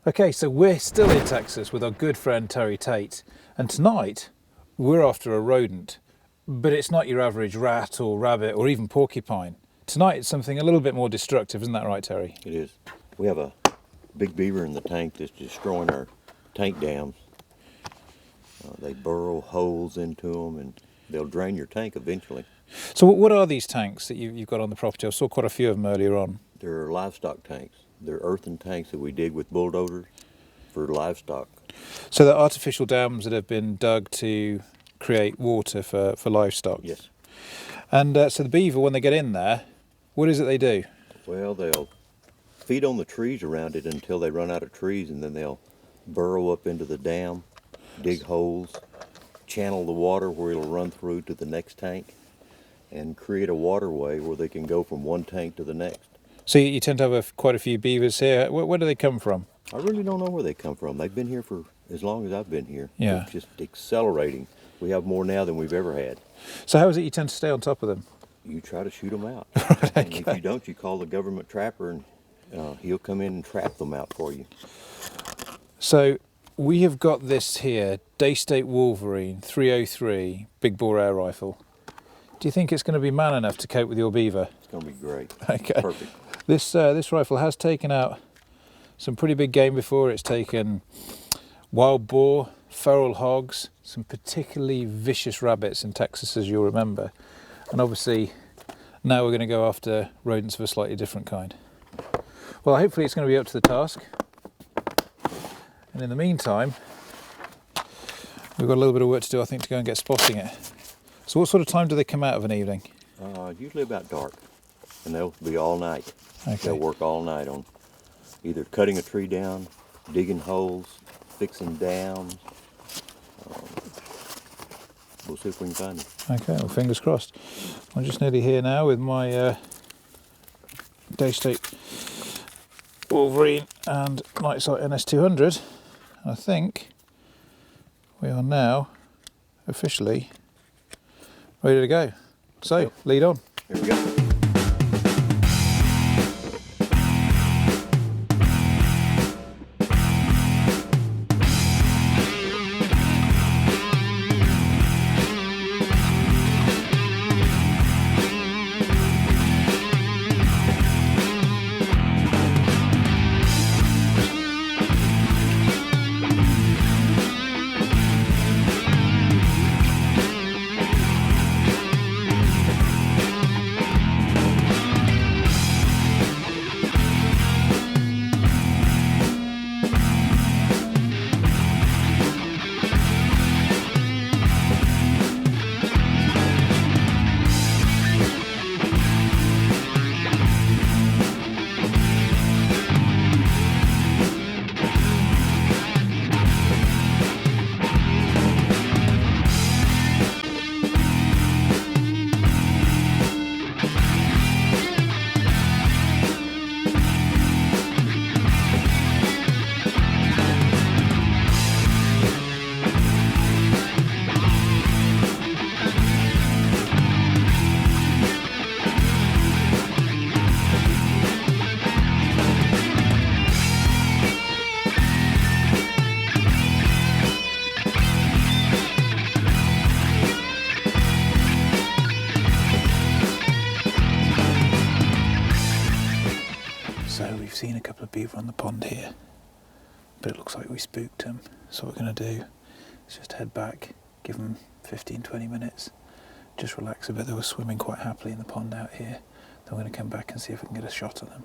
Okay, so we're still in Texas with our good friend Terry Tate, and tonight we're after a rodent, but it's not your average rat or rabbit or even porcupine. Tonight it's something a little bit more destructive, isn't that right, Terry? It is. We have a big beaver in the tank that's destroying our tank dams. They burrow holes into them and they'll drain your tank eventually. So what are these tanks that you've got on the property? I saw quite a few of them earlier on. They're livestock tanks. They're earthen tanks that we dig with bulldozers for livestock. So they're artificial dams that have been dug to create water for livestock? Yes. And so the beaver, when they get in there, what is it they do? Well, they'll feed on the trees around it until they run out of trees, and then they'll burrow up into the dam, dig holes, channel the water where it'll run through to the next tank, and create a waterway where they can go from one tank to the next. So you tend to have quite a few beavers here. Where do they come from? I really don't know where they come from. They've been here for as long as I've been here. Yeah. It's just accelerating. We have more now than we've ever had. So how is it you tend to stay on top of them? You try to shoot them out. Right, And if okay. you don't, you call the government trapper and he'll come in and trap them out for you. So we have got this here, Daystate Wolverine 303 big bore air rifle. Do you think it's going to be man enough to cope with your beaver? It's going to be great. Okay. Perfect. This rifle has taken out some pretty big game before. It's taken wild boar, feral hogs, some particularly vicious rabbits in Texas, as you'll remember. And obviously now we're going to go after rodents of a slightly different kind. Well, hopefully it's going to be up to the task. And in the meantime, we've got a little bit of work to do, I think, to go and get spotting it. So what sort of time do they come out of an evening? Usually about dark, and they'll be all night. Okay. They'll work all night on either cutting a tree down, digging holes, fixing dams. We'll see if we can find them. Okay, well, fingers crossed. I'm just nearly here now with my Daystate Wolverine and Night Sight NS200. I think we are now officially ready to go. So, lead on. Here we go. So we've seen a couple of beaver on the pond here, but it looks like we spooked them. So what we're going to do is just head back, give them 15-20 minutes, just relax a bit. They were swimming quite happily in the pond out here. Then we're going to come back and see if we can get a shot at them.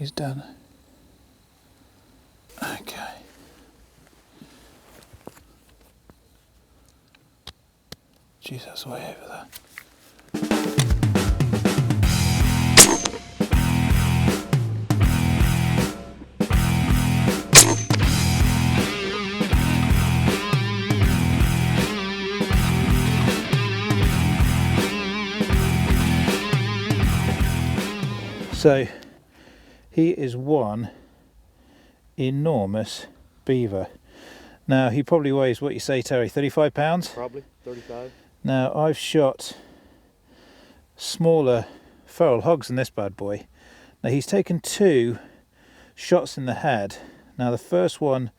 He's done. Okay. Jeez, that's way over there. So he is one enormous beaver. Now he probably weighs, what you say, Terry, 35 pounds? Probably 35. Now I've shot smaller feral hogs than this bad boy. Now he's taken 2 shots in the head. Now the first one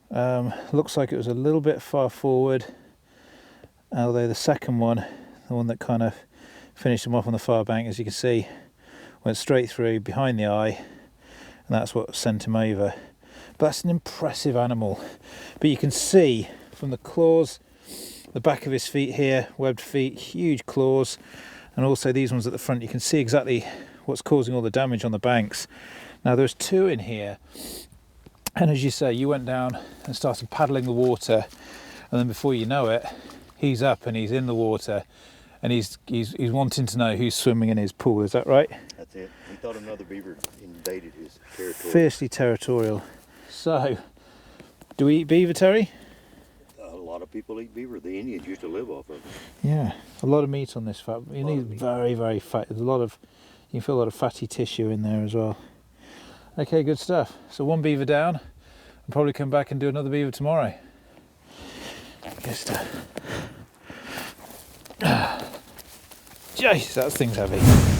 looks like it was a little bit far forward, although the second one, the one that kind of finished him off on the far bank, as you can see, went straight through behind the eye, and that's what sent him over. But that's an impressive animal. But you can see from the claws, the back of his feet here, webbed feet, huge claws, and also these ones at the front, you can see exactly what's causing all the damage on the banks. Now there's 2 in here, and as you say, you went down and started paddling the water, and then before you know it, he's up and he's in the water, and he's wanting to know who's swimming in his pool. Is that right? That's it. He thought another beaver invaded his territory. Fiercely territorial. So, do we eat beaver, Terry? A lot of people eat beaver. The Indians used to live off of it. Yeah, a lot of meat on this fat. You need very, very fat. There's a lot of, you can feel a lot of fatty tissue in there as well. Okay, good stuff. So 1 beaver down. I'll probably come back and do another beaver tomorrow. Good stuff. Jeez, that thing's heavy.